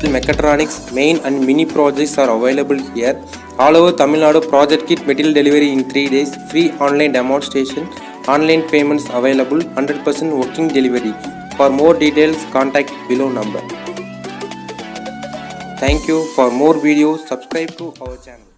mechatronics, main and mini projects are available here. All over Tamil Nadu, project kit material delivery in 3 days, free online demonstration, online payments available, 100% working delivery. For more details, contact below number. Thank you. For more videos, subscribe to our channel.